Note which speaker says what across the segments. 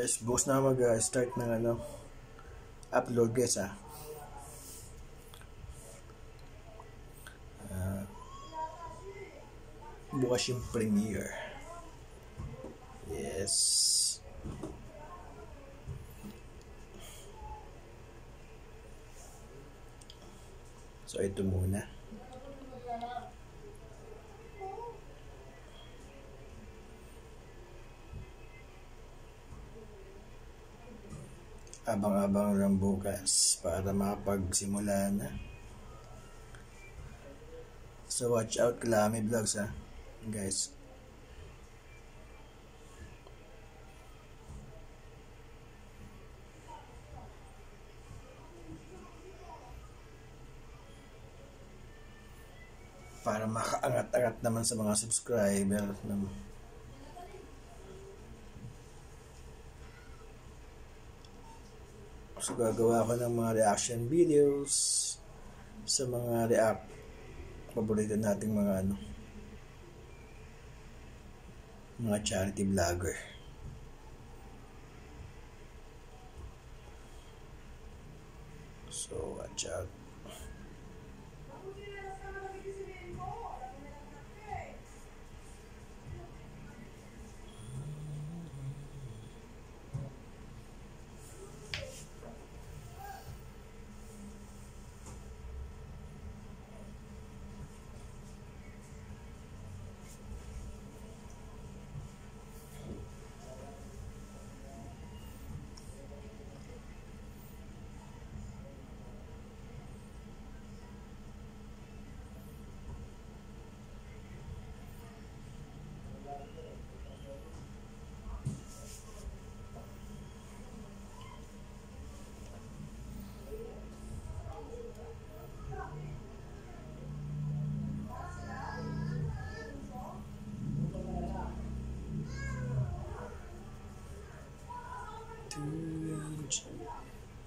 Speaker 1: Guys, bukas na mag-start ng upload guys bukas yung premiere. Yes. So ito muna. Abang-abang lang bukas para makapagsimula na. So watch out Kalami Vlogs guys. Para makaangat-angat naman sa mga subscriber naman. So gagawa ko ng mga reaction videos sa mga paborito nating mga charity vlogger. So watch out.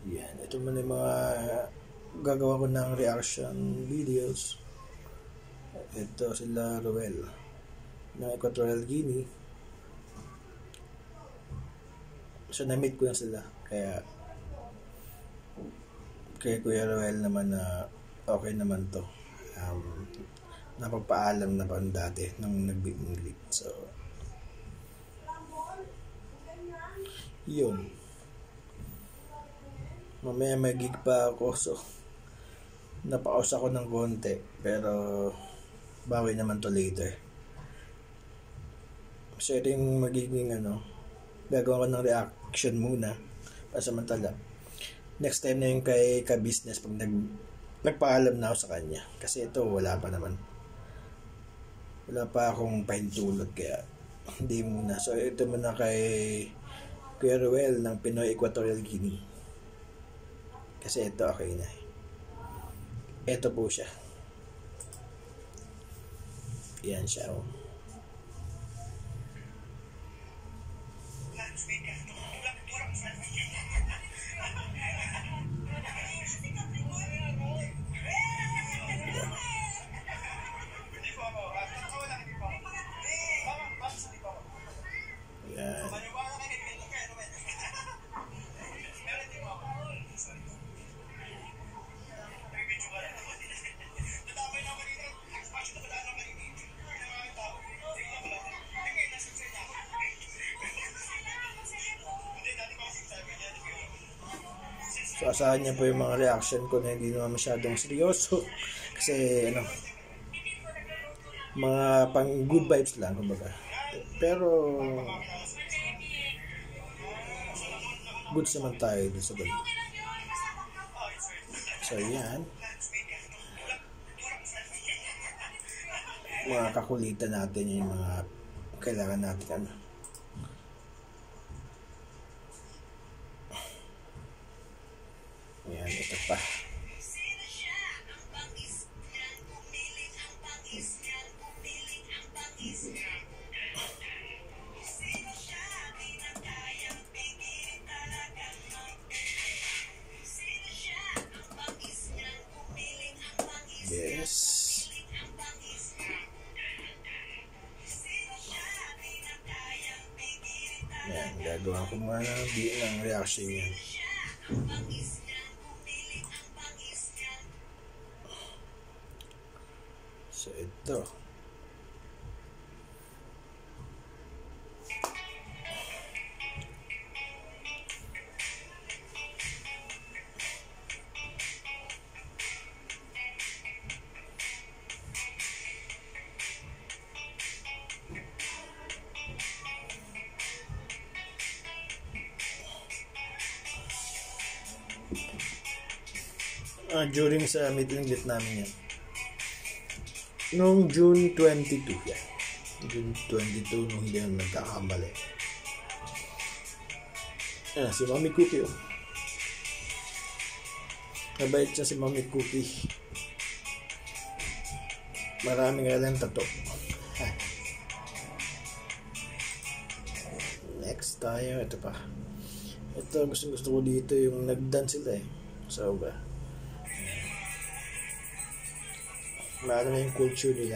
Speaker 1: Yan, ito man yung mga gagawa ko ng reaction videos. Ito sila Roel ng Equatorial Guinea. So na-meet ko yan sila, kaya kay Kuya Roel naman na okay naman to. Napagpaalam na pa dati nung nag-English. So yun, mamaya may gig pa ako, so napaos ako ng konti, pero bawi naman to later. So ito yung magiging gagawa ko ng reaction muna pasamantala. Next time na yung kay ka-business pag nagpaalam na ako sa kanya, kasi ito wala pa akong pahintulot, kaya hindi muna. So ito muna kay Kuya Roel ng Pinoy Equatorial Guinea, kasi ito okay na. Ito po siya. Yan siya Yan. So asahan niya po yung mga reaction ko na hindi naman masyadong seryoso, kasi mga pang good vibes lang kumbaga. Pero good naman tayo dun sa ganun. So yan, mga kakulitan natin yung mga kailangan natin Ayan, ito pa. Yes. Gagawa ko muna ng reaction yan. So ito. During sa meet and greet namin yan. Noong June 22 yan. June 22 nung hindi na nagkakamali. Si Mami Cookie. Kabait siya si Mami Cookie. Maraming alam tato. Next tayo. Ito pa. Ito gusto ko dito yung nag-dance sila eh. Sobra. Lalo na yung culture nila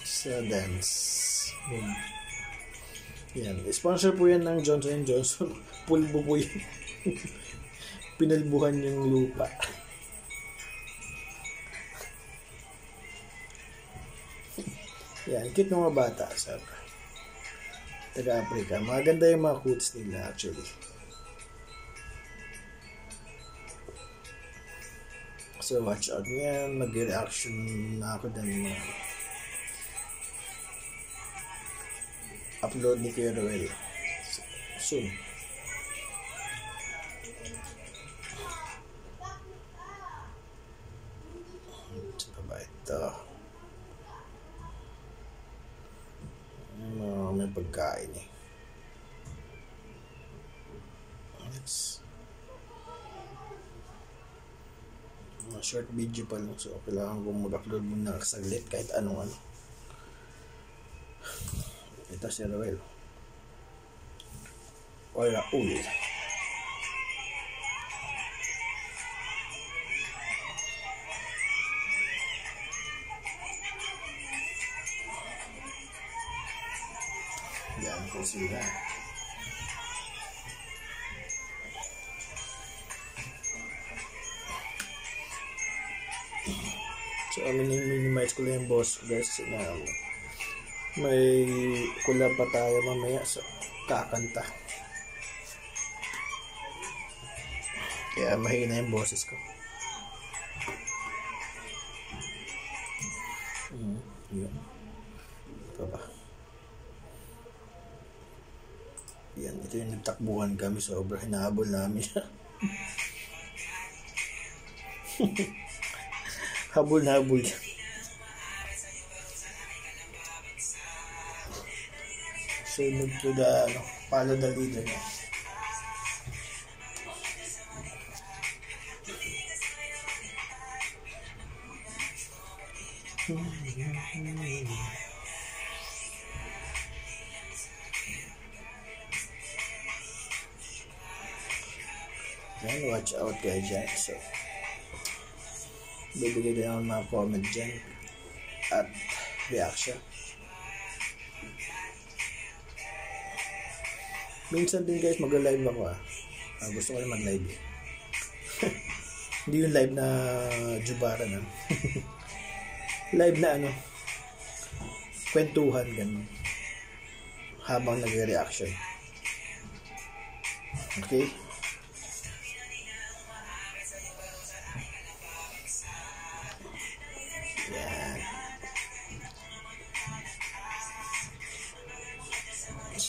Speaker 1: sa dance. Yan. Sponsor po yan ng Johnson & Johnson. Pulbo po yan. Pinalbuhan yung lupa. Yan. Cute ng mga bata. Taga-Africa. Maganda yung mga quotes nila actually. So watch out yan, mag-reaction na ako din upload ni Kuya Roel soon. Ito ba ito? May pagkain eh. Short video pa lang, so kailangan kong mag-upload muna saglit kahit anong ano. Ito si Roel o Raul. Yan po sila. So, minimize ko lang yung boss guys kasi may collab pa tayo mamaya sa kakanta. Kaya mahina yung boses ko. Yun. Ito ba? Yan, ito yung nagtakbuhan kami. Sobra hinahabol namin siya. Habol na habol. Sunod to the follow the leader. Yan, watch out guys dyan. So, bibigay din ako mga comment dyan at reaction. Minsan din guys mag-live ako gusto ko rin mag-live hindi yung live na jubara na live na kwentuhan ganun habang nag-reaction. Okay.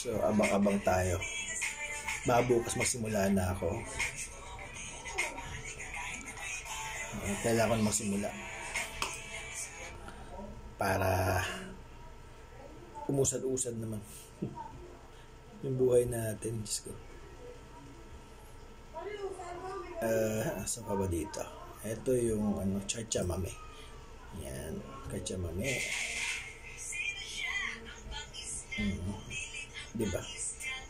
Speaker 1: So, abang-abang tayo. Bukas magsimula na ako. Kailangan magsimula. Para umusad-usad naman. Yung buhay natin. Diyos ko. Saan pa ba dito? Ito yung chachamame. Yan. Chachamame. Diba?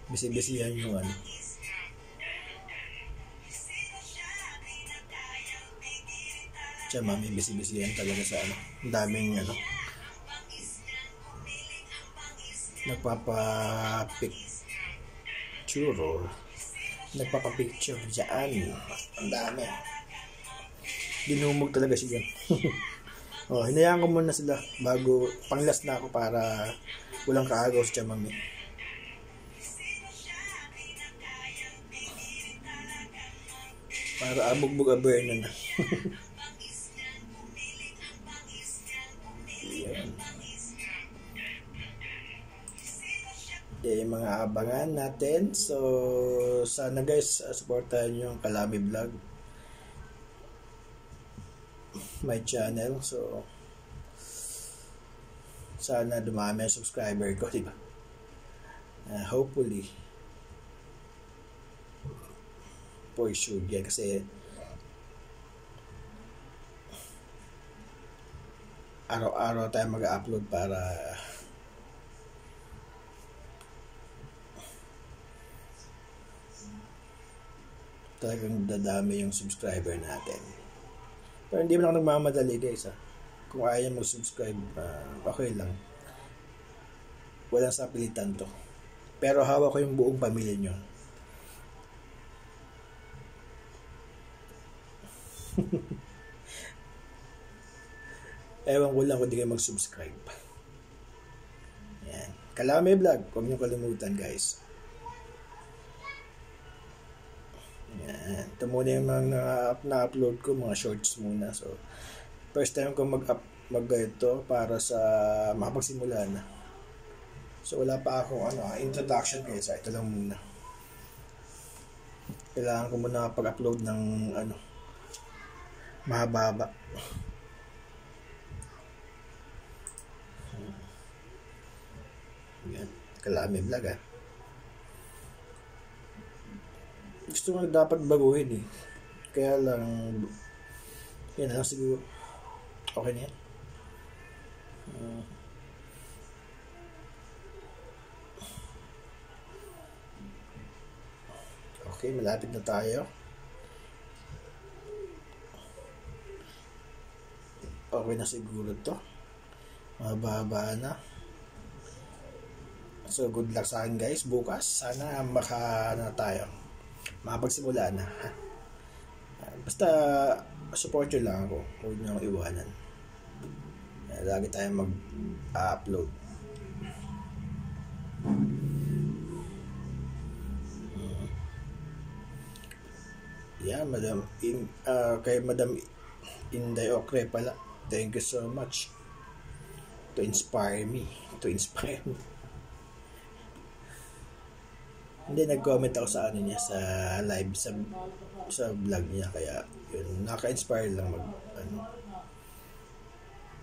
Speaker 1: Bisi-bisihan yung Chamame, bisi-bisihan talaga sa ang daming nagpapapik nagpapapicture or nagpapapicture dyan. Ang dami. Dinumog talaga siya. Oh, hinayaan ko muna sila bago pang-last na ako para walang kaagaw sa chamang eh. Para abugbog aberna na. Yan. Yung mga abangan natin. So, sana guys, supportahan nyo ang Kalami Vlog. My channel. So, sana dumami ang subscriber ko, diba? Hopefully. For sure yan. Kasi, araw-araw tayo mag-upload para talagang dadami yung subscriber natin. Pero hindi mo lang nagmamadali guys ha. Kung ayaw mag-subscribe, okay lang. Walang sapilitan to. Pero hawak ko yung buong pamilya nyo. Ewan ko lang kung di kayo mag-subscribe. Yan. Kalami Vlog. Huwag nyo kalimutan guys. Yan. Ito muna yung mga na-upload ko. Mga shorts muna. So, first time ko mag-ito para sa makapagsimula na. So, wala pa akong introduction guys. Ito lang muna. Kailangan ko muna pag-upload ng mahaba-haba. Yan. Kalami Vlog ha. Gusto nga dapat baguhin eh. Kaya lang yan lang siguro. Okay na yan. Okay, malapit na tayo. Okay na siguro to. Mahaba na. So, good luck sa akin guys. Bukas, sana tayo. Makapagsimula na. Basta, support nyo lang ako. Huwag nyo akong iwanan. Lagi tayong mag-upload. Yeah, kay Madam Inday Okre pala. Thank you so much to inspire me. Hindi, nag-comment ako sa niya sa live sa vlog niya, kaya yun, naka-inspire lang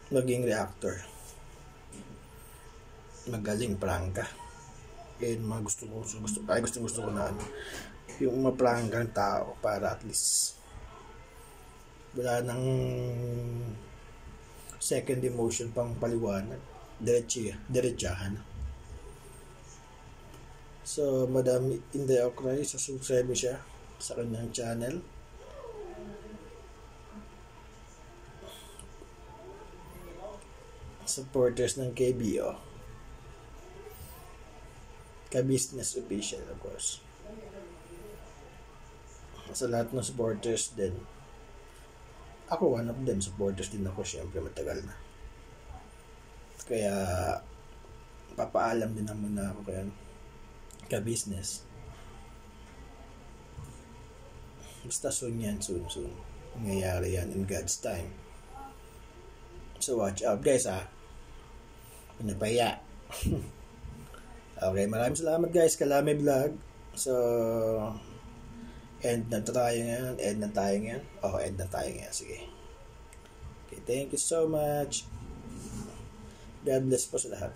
Speaker 1: maging reactor. Magaling prangka. Yun mga gusto ko na yung maprangkang tao para at least wala nang second emotion pang paliwanag, diretsahan. So, Madam Inday Okray, subscribe siya sa kanyang channel. Supporters ng KBO. Ka-business official, of course. Sa lahat ng supporters din. Ako, one of them. Supporters din ako. Siyempre, matagal na. Kaya, papaalam din naman na ako kaya ka-business. Basta soon yan, soon. Nangyayari yan in God's time. So watch out guys ha. Pinapaya. Okay, maraming salamat guys. Kalami Vlog. So, end na tayo ngayon. End na tayo ngayon. Sige. Okay, thank you so much. God bless po sa lahat.